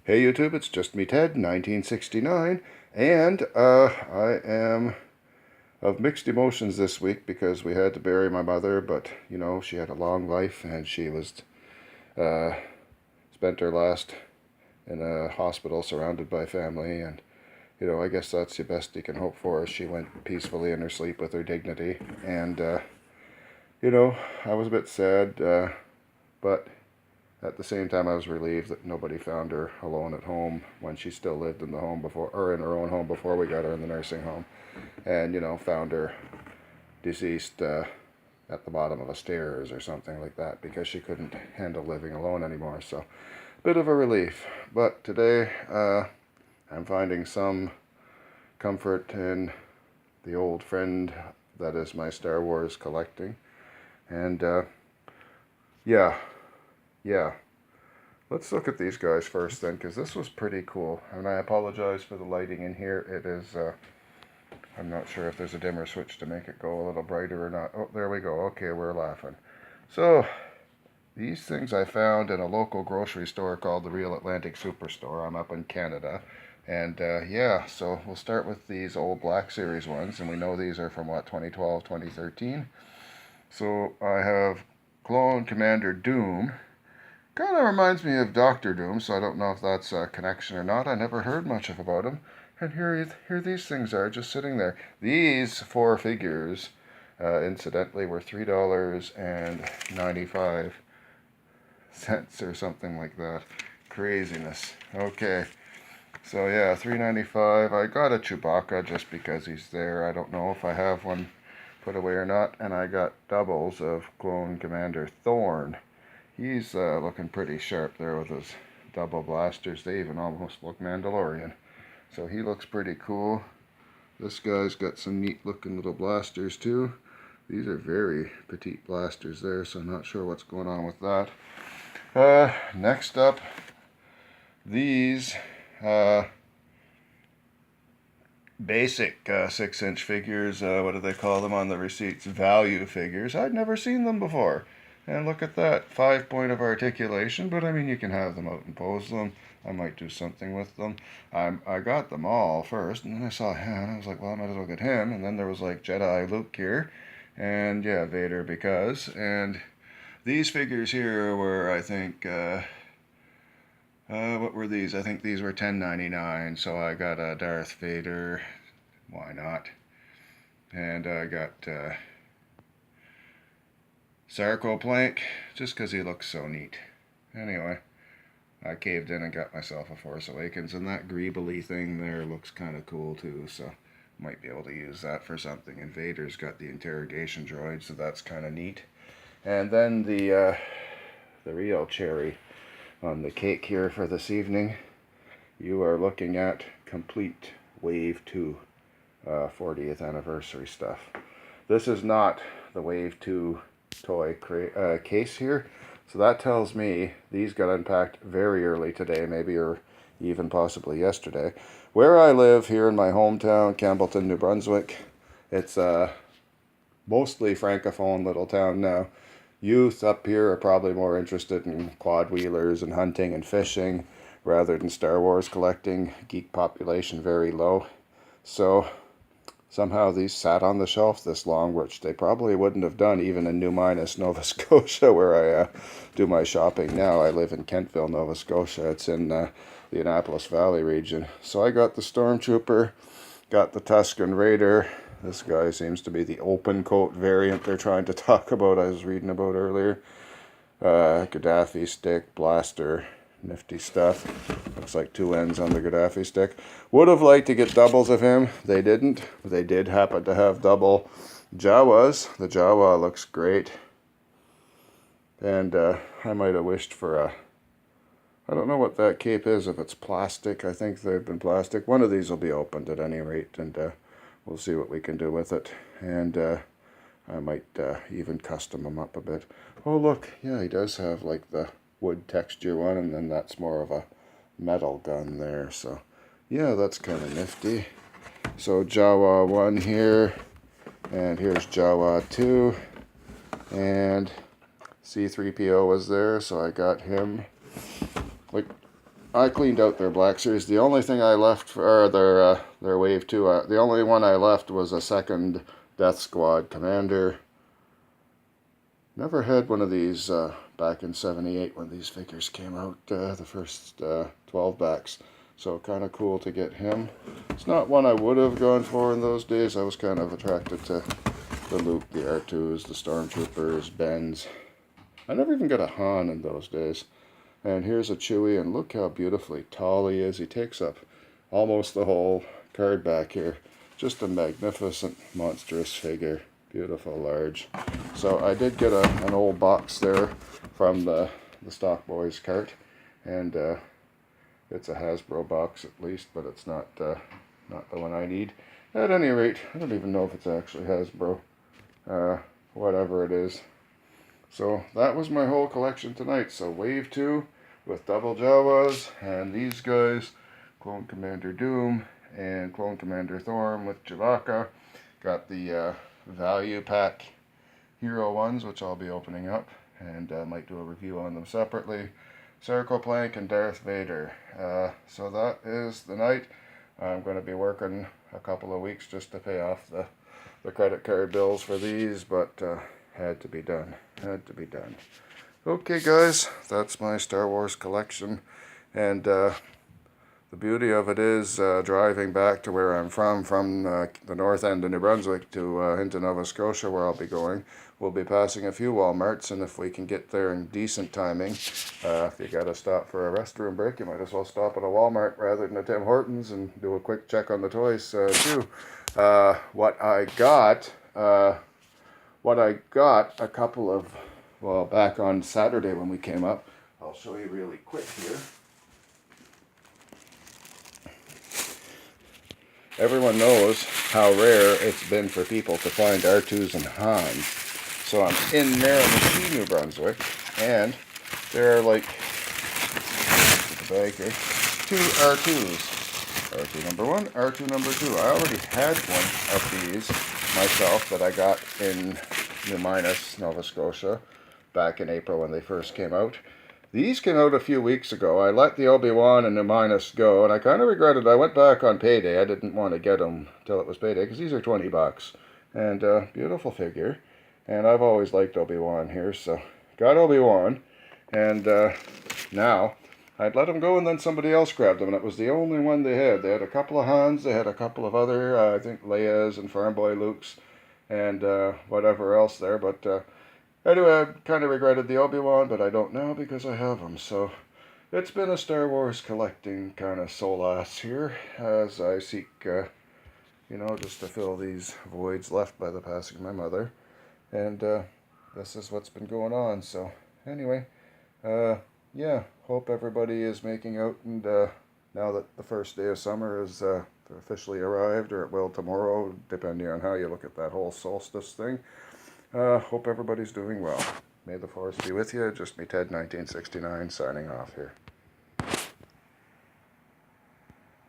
Hey YouTube, it's just me Ted, 1969, and I am of mixed emotions this week because we had to bury my mother, but you know, she had a long life and she was uh, spent her last in a hospital surrounded by family, and you know, I guess that's the best you can hope for. She went peacefully in her sleep with her dignity, and you know, I was a bit sad, but at the same time, I was relieved that nobody found her alone at home when she still lived in the home before, or in her own home before we got her in the nursing home. And, you know, found her deceased at the bottom of a stairs or something like that because she couldn't handle living alone anymore. So, bit of a relief. But today, I'm finding some comfort in the old friend that is my Star Wars collecting. And, yeah. Yeah, let's look at these guys first then, because this was pretty cool. And I apologize for the lighting in here. It is, I'm not sure if there's a dimmer switch to make it go a little brighter or not. Oh, there we go. Okay, we're laughing. So, these things I found in a local grocery store called the Real Atlantic Superstore. I'm up in Canada. And, yeah, so we'll start with these old Black Series ones. And we know these are from, what, 2012, 2013. So, I have Clone Commander Doom. Kind of reminds me of Doctor Doom, so I don't know if that's a connection or not. I never heard much about him. And here these things are, just sitting there. These four figures, incidentally, were $3.95 or something like that. Craziness. Okay. So yeah, $3.95. I got a Chewbacca just because he's there. I don't know if I have one put away or not. And I got doubles of Clone Commander Thorn. He's looking pretty sharp there with his double blasters. They even almost look Mandalorian. So he looks pretty cool. This guy's got some neat looking little blasters too. These are very petite blasters there, so I'm not sure what's going on with that. Next up, these basic 6-inch figures. What do they call them on the receipts? Value figures. I'd never seen them before. And look at that, 5 point of articulation, but I mean, you can have them out and pose them. I might do something with them. I got them all first, and then I saw him, and I was like, well, I might as well get him. And then there was like Jedi Luke here, and yeah, Vader because. And these figures here were, I think, what were these? I think these were $10.99, so I got a Darth Vader. Why not? And I got Sarko Plank, just because he looks so neat. Anyway, I caved in and got myself a Force Awakens, and that greebly thing there looks kind of cool too, so might be able to use that for something. And Vader's got the interrogation droid, so that's kind of neat. And then the real cherry on the cake here for this evening, you are looking at complete Wave 2 40th anniversary stuff. This is not the Wave 2 toy case here, so that tells me these got unpacked very early today, maybe, or even possibly yesterday. Where I live here in my hometown, Campbellton, New Brunswick, it's mostly francophone little town now. Youth up here are probably more interested in quad wheelers and hunting and fishing rather than Star Wars collecting. Geek population very low, so somehow these sat on the shelf this long, which they probably wouldn't have done even in New Minas, Nova Scotia, where I do my shopping now. I live in Kentville, Nova Scotia. It's in the Annapolis Valley region. So I got the Stormtrooper, got the Tusken Raider. This guy seems to be the open coat variant they're trying to talk about, I was reading about earlier. Gaddafi stick, blaster, nifty stuff. Looks like two ends on the Gaddafi stick. Would have liked to get doubles of him. They didn't. They did happen to have double Jawas. The Jawa looks great. And I might have wished for a... I don't know what that cape is, if it's plastic. I think they've been plastic. One of these will be opened at any rate, and we'll see what we can do with it. And I might even custom them up a bit. Oh, look. Yeah, he does have like the wood texture one, and then that's more of a metal gun there. So, yeah, that's kind of nifty. So, Jawa 1 here, and here's Jawa 2, and C-3PO was there, so I got him. Like, I cleaned out their Black Series. The only thing I left for their Wave 2, the only one I left was a second Death Squad Commander. Never had one of these back in '78 when these figures came out, the first 12 backs. So kind of cool to get him. It's not one I would have gone for in those days. I was kind of attracted to the Luke, the Artoos, the Stormtroopers, Bens. I never even got a Han in those days. And here's a Chewie, and look how beautifully tall he is. He takes up almost the whole card back here. Just a magnificent, monstrous figure. Beautiful, large. So I did get an old box there from the Stock Boys cart, and it's a Hasbro box at least, but it's not the one I need. At any rate, I don't even know if it's actually Hasbro. Whatever it is. So that was my whole collection tonight. So Wave 2 with double Jawas, and these guys, Clone Commander Doom and Clone Commander Thorm with Chewbacca. Got the value pack Hero ones, which I'll be opening up, and might do a review on them separately. Circle Plank and Darth Vader. So that is the night. I'm going to be working a couple of weeks just to pay off the credit card bills for these, but had to be done. Had to be done. Okay, guys, that's my Star Wars collection, and the beauty of it is driving back to where I'm from the north end of New Brunswick to into Nova Scotia, where I'll be going. We'll be passing a few Walmarts, and if we can get there in decent timing, if you got to stop for a restroom break, you might as well stop at a Walmart rather than a Tim Hortons and do a quick check on the toys too. What I got a couple of, well, back on Saturday when we came up, I'll show you really quick here. Everyone knows how rare it's been for people to find Artoos and Hans. So I'm in Miramichi, New Brunswick, and there are like, the bag here, 2 Artoos. R2 number 1, R2 number 2. I already had one of these myself that I got in New Minas, Nova Scotia, back in April when they first came out. These came out a few weeks ago. I let the Obi-Wan and New Minas go, and I kind of regretted. I went back on payday. I didn't want to get them till it was payday, because these are 20 bucks. And beautiful figure. And I've always liked Obi-Wan here, so got Obi-Wan. And now I'd let them go, and then somebody else grabbed them, and it was the only one they had. They had a couple of Hans, they had a couple of other, I think, Leia's and Farm Boy Luke's, and whatever else there. But anyway, I kind of regretted the Obi-Wan, but I don't now because I have them. So it's been a Star Wars collecting kind of solace here as I seek, just to fill these voids left by the passing of my mother. And this is what's been going on. So anyway, yeah, hope everybody is making out, and now that the first day of summer is officially arrived, or it will tomorrow, depending on how you look at that whole solstice thing. Hope everybody's doing well. May the force be with you. Just me, Ted, 1969, signing off here.